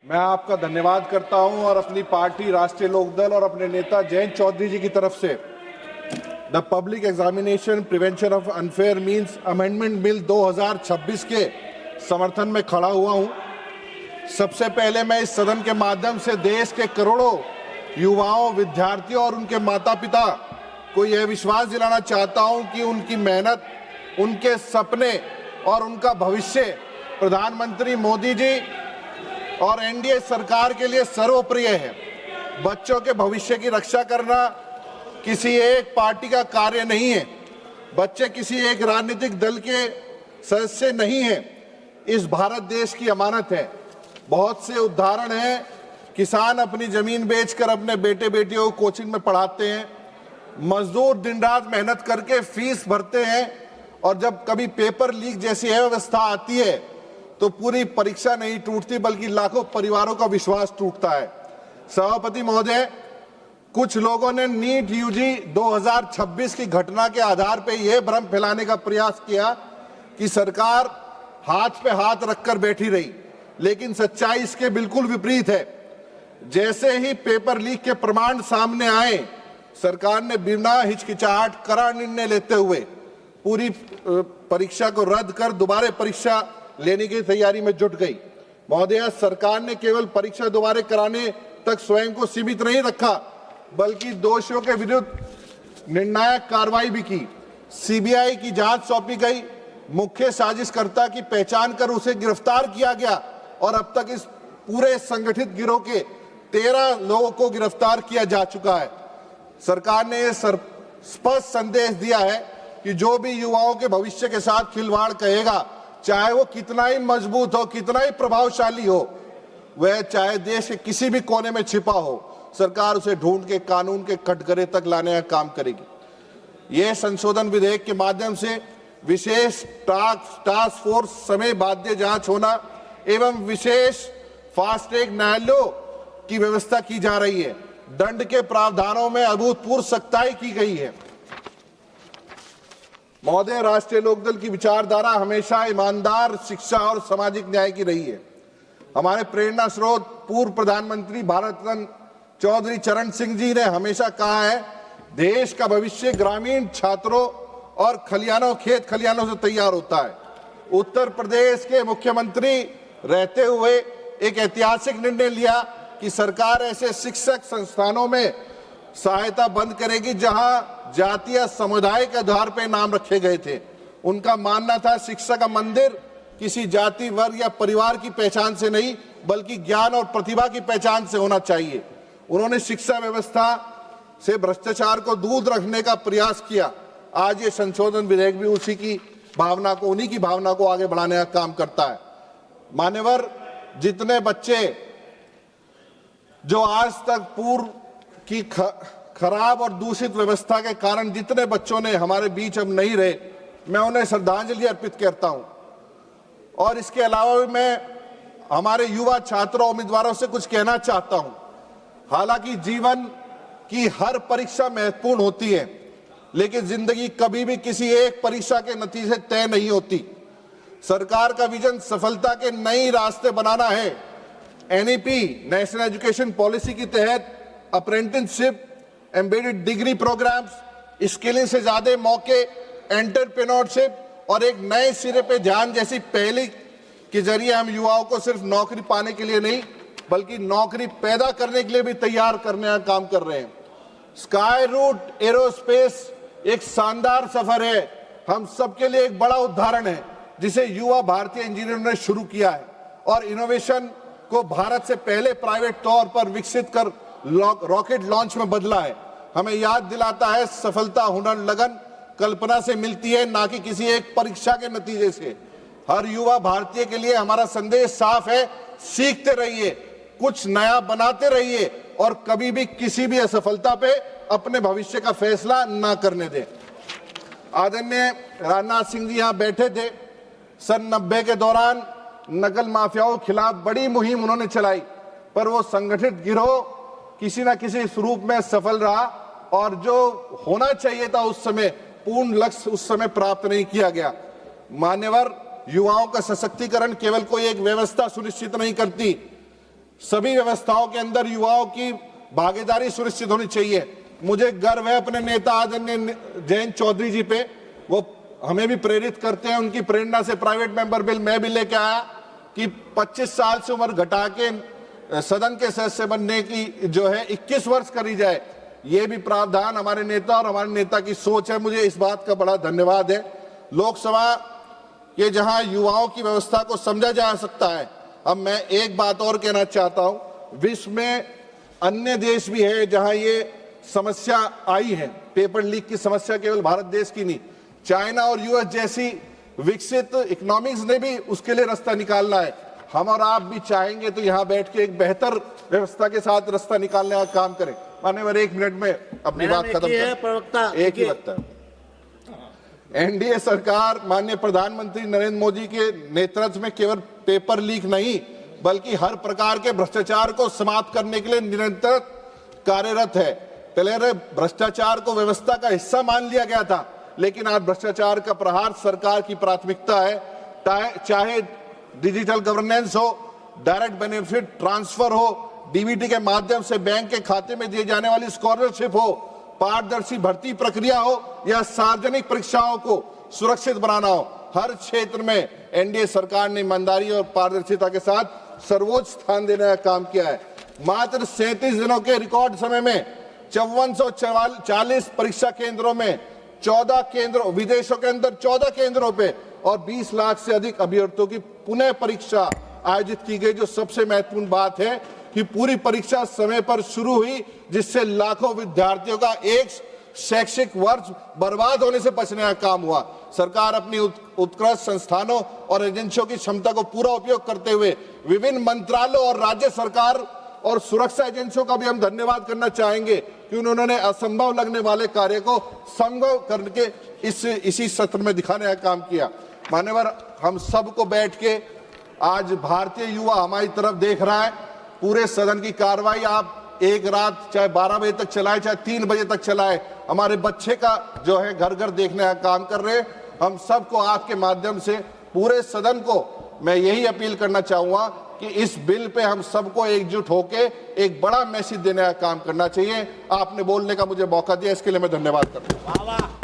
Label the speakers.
Speaker 1: मैं आपका धन्यवाद करता हूं और अपनी पार्टी राष्ट्रीय लोकदल और अपने नेता जयंत चौधरी जी की तरफ से the public examination prevention of unfair means amendment bill 2026 के समर्थन में खड़ा हुआ हूं। सबसे पहले मैं इस सदन के माध्यम से देश के करोड़ों युवाओं, विद्यार्थियों और उनके माता पिता को यह विश्वास दिलाना चाहता हूं कि उनकी मेहनत, उनके सपने और उनका भविष्य प्रधानमंत्री मोदी जी और एनडीए सरकार के लिए सर्वप्रिय है। बच्चों के भविष्य की रक्षा करना किसी एक पार्टी का कार्य नहीं है। बच्चे किसी एक राजनीतिक दल के सदस्य नहीं हैं। इस भारत देश की अमानत है। बहुत से उदाहरण हैं। किसान अपनी जमीन बेचकर अपने बेटे बेटियों को कोचिंग में पढ़ाते हैं। मजदूर दिन रात मेहनत करके फीस भरते हैं और जब कभी पेपर लीक जैसी अव्यवस्था आती है तो पूरी परीक्षा नहीं टूटती बल्कि लाखों परिवारों का विश्वास टूटता है। सभापति महोदय, कुछ लोगों ने नीट यूजी 2026 की घटना के आधार पर यह भ्रम फैलाने का प्रयास किया कि सरकार हाथ पे हाथ रखकर बैठी रही, लेकिन सच्चाई इसके बिल्कुल विपरीत है। जैसे ही पेपर लीक के प्रमाण सामने आए, सरकार ने बिना हिचकिचाहट कड़ा निर्णय लेते हुए पूरी परीक्षा को रद्द कर दोबारा परीक्षा लेने की तैयारी में जुट गई। महोदय, सरकार ने केवल परीक्षा दोबारा कराने तक स्वयं को सीमित नहीं रखा बल्कि दोषियों के विरुद्ध निर्णायक कार्रवाई भी की। सीबीआई की जांच सौंपी गई, मुख्य साजिशकर्ता की पहचान कर उसे गिरफ्तार किया गया और अब तक इस पूरे संगठित गिरोह के 13 लोगों को गिरफ्तार किया जा चुका है। सरकार ने यह स्पष्ट संदेश दिया है कि जो भी युवाओं के भविष्य के साथ खिलवाड़ कहेगा, चाहे वो कितना ही मजबूत हो, कितना ही प्रभावशाली हो, वह चाहे देश के किसी भी कोने में छिपा हो, सरकार उसे ढूंढ के कानून के कटघरे तक लाने का काम करेगी। यह संशोधन विधेयक के माध्यम से विशेष टास्क फोर्स समय बाध्य जांच होना एवं विशेष फास्ट ट्रैक न्यायालयों की व्यवस्था की जा रही है। दंड के प्रावधानों में अभूतपूर्व सख्ताई की गई है। महोदय, राष्ट्रीय लोकदल की विचारधारा हमेशा ईमानदार, शिक्षा और सामाजिक न्याय की रही है। हमारे प्रेरणा स्रोत पूर्व प्रधानमंत्री भारत रत्न चौधरी चरण सिंह जी ने हमेशा कहा है, देश का भविष्य ग्रामीण छात्रों और खेत खलियानों से तैयार होता है। उत्तर प्रदेश के मुख्यमंत्री रहते हुए एक ऐतिहासिक निर्णय लिया कि सरकार ऐसे शिक्षक संस्थानों में सहायता बंद करेगी जहां जाति या समुदाय के आधार पर नाम रखे गए थे। उनका मानना था शिक्षा का मंदिर किसी जाति, वर्ग या परिवार की पहचान से नहीं बल्कि ज्ञान और प्रतिभा की पहचान से होना चाहिए। उन्होंने शिक्षा व्यवस्था से भ्रष्टाचार को दूर रखने का प्रयास किया। आज ये संशोधन विधेयक भी उन्हीं की भावना को आगे बढ़ाने का काम करता है। मान्यवर, जितने बच्चे जो आज तक पूर्व की खराब और दूषित व्यवस्था के कारण जितने बच्चों ने हमारे बीच अब नहीं रहे, मैं उन्हें श्रद्धांजलि अर्पित करता हूं। और इसके अलावा भी मैं हमारे युवा छात्रों, उम्मीदवारों से कुछ कहना चाहता हूं। हालांकि जीवन की हर परीक्षा महत्वपूर्ण होती है, लेकिन जिंदगी कभी भी किसी एक परीक्षा के नतीजे तय नहीं होती। सरकार का विजन सफलता के नए रास्ते बनाना है। एनईपी, नेशनल एजुकेशन पॉलिसी के तहत apprenticeship, embedded degree programs, skilling से ज्यादा मौके, एंटरप्रेन्योरशिप और एक नए सिरे पे ध्यान जैसी पहल के जरिए हम युवाओं को सिर्फ नौकरी पाने के लिए नहीं बल्कि नौकरी पैदा करने के लिए भी तैयार करने का काम कर रहे हैं। स्काई रूट एरोस्पेस एक शानदार सफर है। हम सबके लिए एक बड़ा उदाहरण है जिसे युवा भारतीय इंजीनियरों ने शुरू किया है और इनोवेशन को भारत से पहले प्राइवेट तौर पर विकसित कर रॉकेट लॉन्च में बदला है। हमें याद दिलाता है, सफलता हुनर, लगन, कल्पना से मिलती है, ना कि किसी एक परीक्षा के नतीजे से। हर युवा भारतीय के लिए हमारा संदेश साफ है, सीखते रहिए, कुछ नया बनाते रहिए और कभी भी किसी भी असफलता पे अपने भविष्य का फैसला ना करने दें। आदरणीय राजनाथ सिंह जी यहाँ बैठे थे। सन 90 के दौरान नकल माफियाओं के खिलाफ बड़ी मुहिम उन्होंने चलाई, पर वो संगठित गिरोह किसी न किसी स्वरूप में सफल रहा और जो होना चाहिए था उस समय पूर्ण लक्ष्य उस समय प्राप्त नहीं किया गया। मान्यवर, युवाओं का सशक्तिकरण केवल कोई एक व्यवस्था सुनिश्चित नहीं करती, सभी व्यवस्थाओं के अंदर युवाओं की भागीदारी सुनिश्चित होनी चाहिए। मुझे गर्व है अपने नेता आदरणीय जयंत चौधरी जी पे, वो हमें भी प्रेरित करते हैं। उनकी प्रेरणा से प्राइवेट मेंबर बिल मैं भी लेके आया कि 25 साल से उम्र घटा के सदन के सदस्य बनने की जो है 21 वर्ष करी जाए। ये भी प्रावधान हमारे नेता और हमारे नेता की सोच है। मुझे इस बात का बड़ा धन्यवाद है। लोकसभा के जहां युवाओं की व्यवस्था को समझा जा सकता है, अब मैं एक बात और कहना चाहता हूं। विश्व में अन्य देश भी है जहां ये समस्या आई है। पेपर लीक की समस्या केवल भारत देश की नहीं, चाइना और यूएस जैसी विकसित इकोनॉमिक्स ने भी उसके लिए रास्ता निकालना है। हम और आप भी चाहेंगे तो यहाँ बैठ के एक बेहतर व्यवस्था के साथ रास्ता निकालने का काम करें। मान्यवर 1 मिनट में अपनी बात खत्म करें। एक ही वक्त है। एनडीए सरकार माननीय प्रधानमंत्री नरेंद्र मोदी के नेतृत्व में केवल पेपर लीक नहीं बल्कि हर प्रकार के भ्रष्टाचार को समाप्त करने के लिए निरंतर कार्यरत है। पहले भ्रष्टाचार को व्यवस्था का हिस्सा मान लिया गया था, लेकिन आज भ्रष्टाचार का प्रहार सरकार की प्राथमिकता है। चाहे डिजिटल गवर्नेंस हो, डायरेक्ट बेनिफिट ट्रांसफर हो, डीबीटी के माध्यम से बैंक के खाते में दिए जाने वाली स्कॉलरशिप हो, पारदर्शी भर्ती प्रक्रिया हो या सार्वजनिक परीक्षाओं को सुरक्षित बनाना हो, हर क्षेत्र में एनडीए सरकार ने ईमानदारी और पारदर्शिता के साथ सर्वोच्च स्थान देने का काम किया है। मात्र 37 दिनों के रिकॉर्ड समय में 5440 परीक्षा केंद्रों में 14 केंद्रों, विदेशों के अंदर 14 केंद्रों पे और 20 लाख से अधिक अभ्यर्थियों की पुनः परीक्षा आयोजित की गई। जो सबसे महत्वपूर्ण बात है कि पूरी परीक्षा समय पर शुरू हुई, जिससे लाखों विद्यार्थियों का एक शैक्षिक वर्ष बर्बाद होने से बचने का काम हुआ। सरकार अपनी उत्कृष्ट संस्थानों और एजेंसियों की क्षमता को पूरा उपयोग करते हुए विभिन्न मंत्रालयों और राज्य सरकार और सुरक्षा एजेंसियों का भी हम धन्यवाद करना चाहेंगे कि उन्होंने असंभव लगने वाले कार्य को संभव करके इसी सत्र में दिखाने का काम किया। मान्यवर, हम सबको बैठ के आज भारतीय युवा हमारी तरफ देख रहा है। पूरे सदन की कार्रवाई आप एक रात चाहे 12 बजे तक चलाए, चाहे 3 बजे तक चलाए, हमारे बच्चे का जो है घर घर देखने का काम कर रहे हैं। हम सबको आपके माध्यम से पूरे सदन को मैं यही अपील करना चाहूंगा कि इस बिल पे हम सबको एकजुट होके एक बड़ा मैसेज देने का काम करना चाहिए। आपने बोलने का मुझे मौका दिया, इसके लिए मैं धन्यवाद करता हूं।